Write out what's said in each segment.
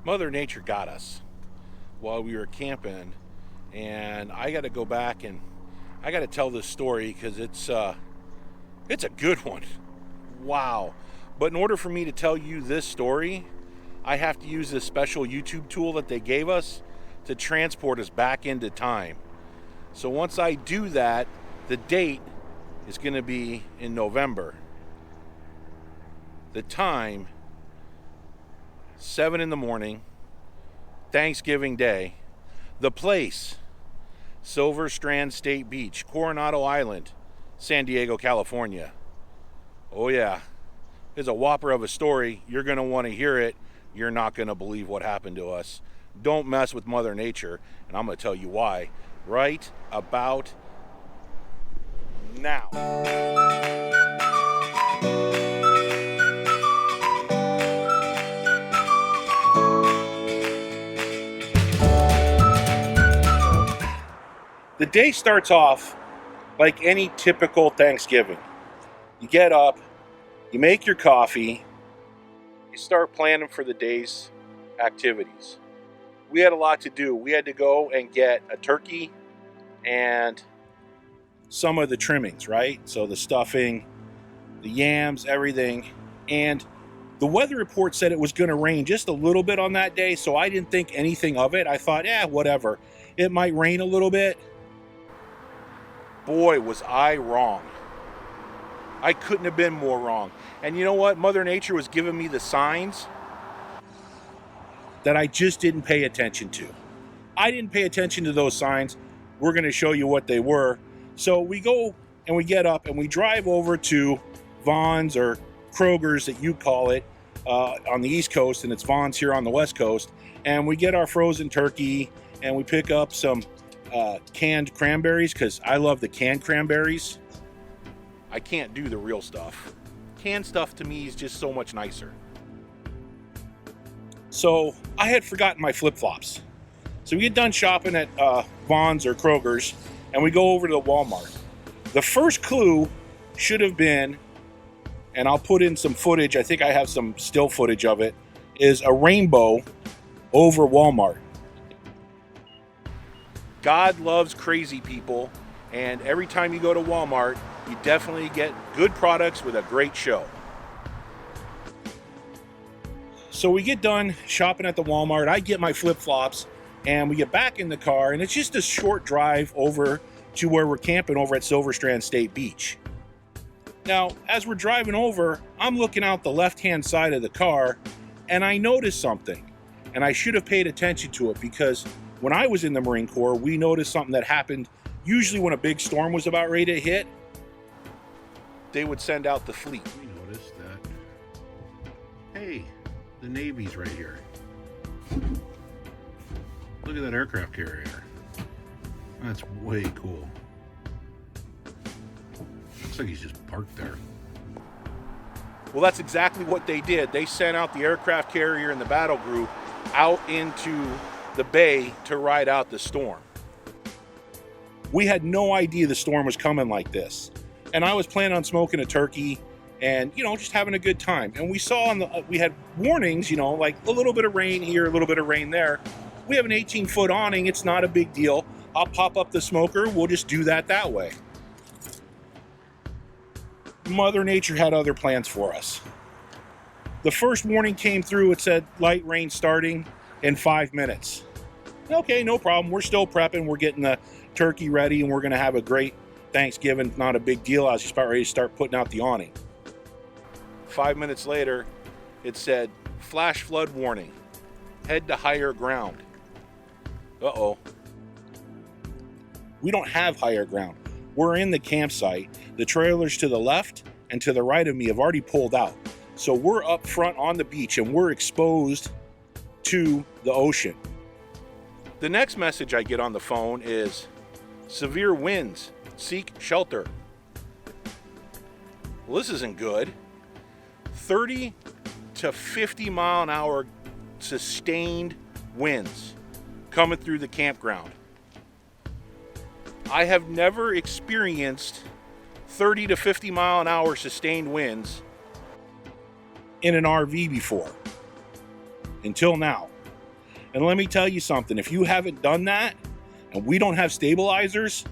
Mother Nature got us while we were camping, and I got to go back and I got to tell this story because it's a good one. Wow. But in order for me to tell you this story, I have to use this special YouTube tool that they gave us to transport us back into time. So once I do that, the date is going to be in November. The time, 7 in the morning, Thanksgiving Day. The place, Silver Strand State Beach, Coronado Island, San Diego, California. Oh yeah, it's a whopper of a story. You're going to want to hear it. You're not going to believe what happened to us. Don't mess with Mother Nature, and I'm going to tell you why right about now. The day starts off like any typical Thanksgiving. You get up, you make your coffee, you start planning for the day's activities. We had a lot to do. We had to go and get a turkey and some of the trimmings, right? So the stuffing, the yams, everything. And the weather report said it was going to rain just a little bit on that day, so I didn't think anything of it. I thought, whatever. It might rain a little bit. Boy, was I wrong. I couldn't have been more wrong. And you know what? Mother Nature was giving me the signs that I just didn't pay attention to. I didn't pay attention to those signs. We're going to show you what they were. So we go and we get up and we drive over to Vaughn's, or Kroger's that you call it, on the East Coast, and it's Vaughn's here on the West Coast. And we get our frozen turkey and we pick up some canned cranberries, because I love the canned cranberries. I can't do the real stuff. Canned stuff to me is just so much nicer. So I had forgotten my flip-flops. So we get done shopping at Vaughn's or Kroger's, and we go over to the Walmart. The first clue should have been, and I'll put in some footage, I think I have some still footage of it, is a rainbow over Walmart. God loves crazy people, and every time you go to Walmart, you definitely get good products with a great show. So we get done shopping at the Walmart, I get my flip-flops, and we get back in the car, and it's just a short drive over to where we're camping over at Silver Strand State Beach. Now, as we're driving over, I'm looking out the left-hand side of the car, and I noticed something, and I should have paid attention to it, because when I was in the Marine Corps, we noticed something that happened usually when a big storm was about ready to hit. They would send out the fleet. We noticed that, hey, the Navy's right here. Look at that aircraft carrier. That's way cool. Looks like he's just parked there. Well, that's exactly what they did. They sent out the aircraft carrier and the battle group out into the bay to ride out the storm. We had no idea the storm was coming like this. And I was planning on smoking a turkey and, just having a good time. And we saw we had warnings, like a little bit of rain here, a little bit of rain there. We have an 18-foot awning. It's not a big deal. I'll pop up the smoker. We'll just do that way. Mother Nature had other plans for us. The first warning came through. It said light rain starting in 5 minutes. Okay, no problem. We're still prepping. We're getting the turkey ready, and we're going to have a great Thanksgiving. Not a big deal. I was just about ready to start putting out the awning. 5 minutes later, it said flash flood warning. Head to higher ground. Uh-oh. We don't have higher ground. We're in the campsite. The trailers to the left and to the right of me have already pulled out. So we're up front on the beach, and we're exposed to the ocean. The next message I get on the phone is severe winds, seek shelter. Well, this isn't good. 30 to 50 mile an hour sustained winds coming through the campground. I have never experienced 30 to 50 mile an hour sustained winds in an RV before, until now. And let me tell you something, if you haven't done that, and we don't have stabilizers,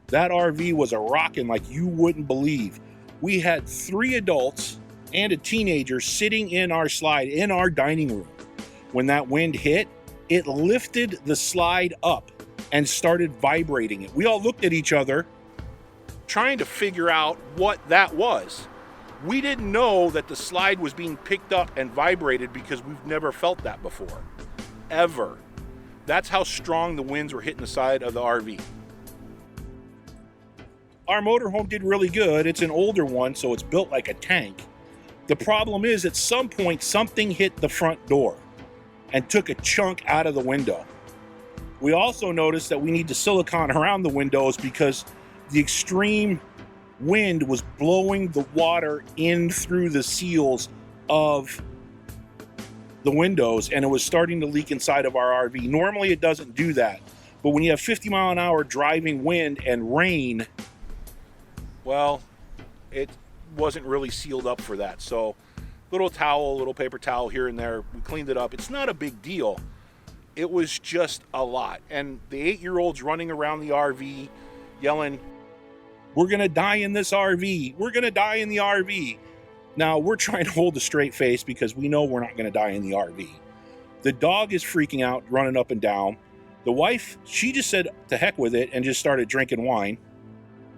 that RV was a rockin' like you wouldn't believe. We had 3 adults and a teenager sitting in our slide in our dining room. When that wind hit, it lifted the slide up and started vibrating it. We all looked at each other trying to figure out what that was. We didn't know that the slide was being picked up and vibrated because we've never felt that before, ever. That's how strong the winds were hitting the side of the RV. Our motorhome did really good. It's an older one, so it's built like a tank. The problem is, at some point, something hit the front door and took a chunk out of the window. We also noticed that we need to silicone around the windows because the extreme wind was blowing the water in through the seals of the windows, and it was starting to leak inside of our RV. Normally it doesn't do that, but when you have 50-mile-an-hour driving wind and rain, well, it wasn't really sealed up for that. So little towel, little paper towel here and there, we cleaned it up. It's not a big deal. It was just a lot. And the 8-year-old's running around the RV yelling, "We're gonna die in this RV. We're gonna die in the RV." Now, we're trying to hold a straight face because we know we're not gonna die in the RV. The dog is freaking out, running up and down. The wife, she just said to heck with it and just started drinking wine.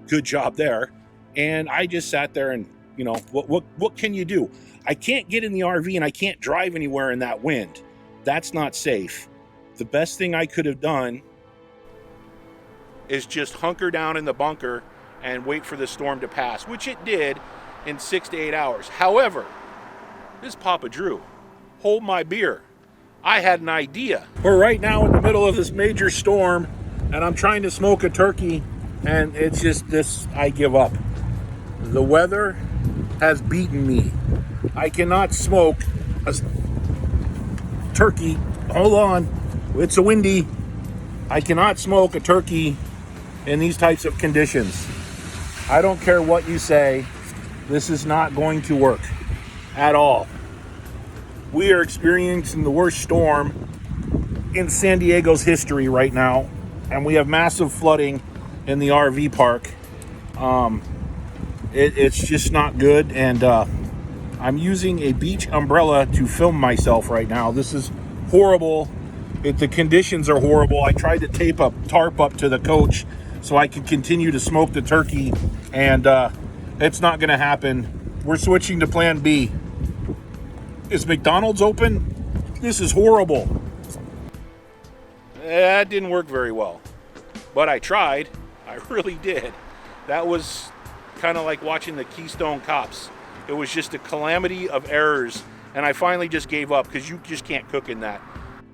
Good job there. And I just sat there and, you know, what can you do? I can't get in the RV and I can't drive anywhere in that wind. That's not safe. The best thing I could have done is just hunker down in the bunker and wait for the storm to pass, which it did in 6 to 8 hours. However, this Papa Drew, hold my beer. I had an idea. We're right now in the middle of this major storm, and I'm trying to smoke a turkey, and it's just this, I give up. The weather has beaten me. I cannot smoke a turkey. Hold on, it's a windy. I cannot smoke a turkey in these types of conditions. I don't care what you say, this is not going to work at all. We are experiencing the worst storm in San Diego's history right now, and we have massive flooding in the RV park. It's just not good, and I'm using a beach umbrella to film myself right now. This is horrible. The conditions are horrible. I tried to tape a tarp up to the coach so I could continue to smoke the turkey, and it's not going to happen. We're switching to plan B. Is McDonald's open? This is horrible. That didn't work very well, but I tried. I really did. That was kind of like watching the Keystone Cops. It was just a calamity of errors, and I finally just gave up because you just can't cook in that.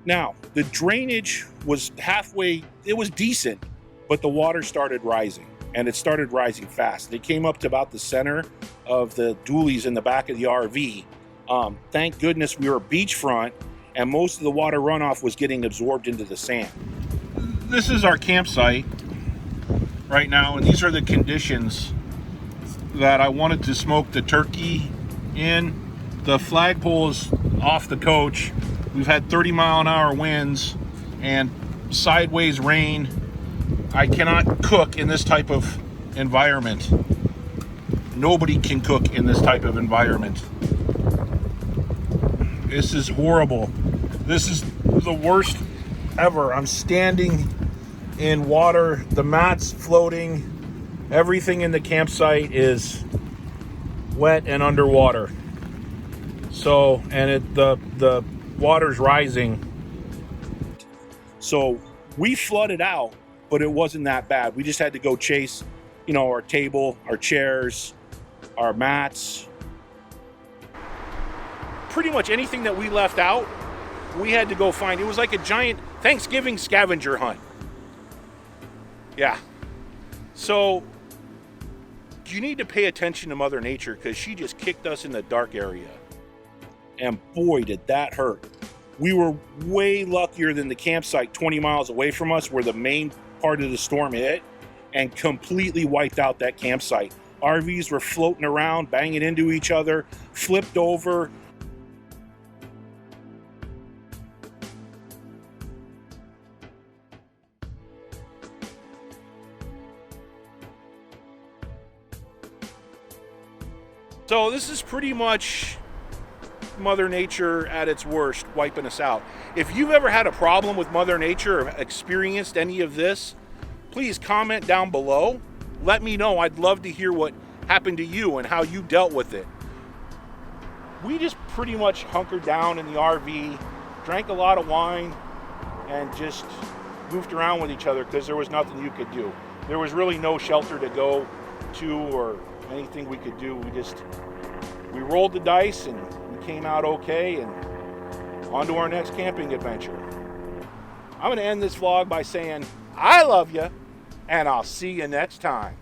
Now, the drainage was halfway, it was decent, but the water started rising, and it started rising fast. It came up to about the center of the dualies in the back of the RV. Thank goodness we were beachfront, and most of the water runoff was getting absorbed into the sand. This is our campsite right now, and these are the conditions that I wanted to smoke the turkey in. The flagpole is off the coach. We've had 30-mile-an-hour winds and sideways rain. I cannot cook in this type of environment. Nobody can cook in this type of environment. This is horrible. This is the worst ever. I'm standing in water, the mat's floating, everything in the campsite is wet and underwater. So, and the water's rising. So we flooded out, but it wasn't that bad. We just had to go chase, you know, our table, our chairs, our mats. Pretty much anything that we left out, we had to go find. It was like a giant Thanksgiving scavenger hunt. Yeah. So you need to pay attention to Mother Nature because she just kicked us in the dark area. And boy, did that hurt. We were way luckier than the campsite 20 miles away from us where the main part of the storm hit and completely wiped out that campsite. RVs were floating around, banging into each other, flipped over. So this is pretty much Mother Nature at its worst, wiping us out. If you've ever had a problem with Mother Nature or experienced any of this, please comment down below. Let me know. I'd love to hear what happened to you and how you dealt with it. We just pretty much hunkered down in the RV, drank a lot of wine, and just goofed around with each other because there was nothing you could do. There was really no shelter to go to or anything we could do. We rolled the dice and we came out okay, and on to our next camping adventure. I'm going to end this vlog by saying I love you, and I'll see you next time.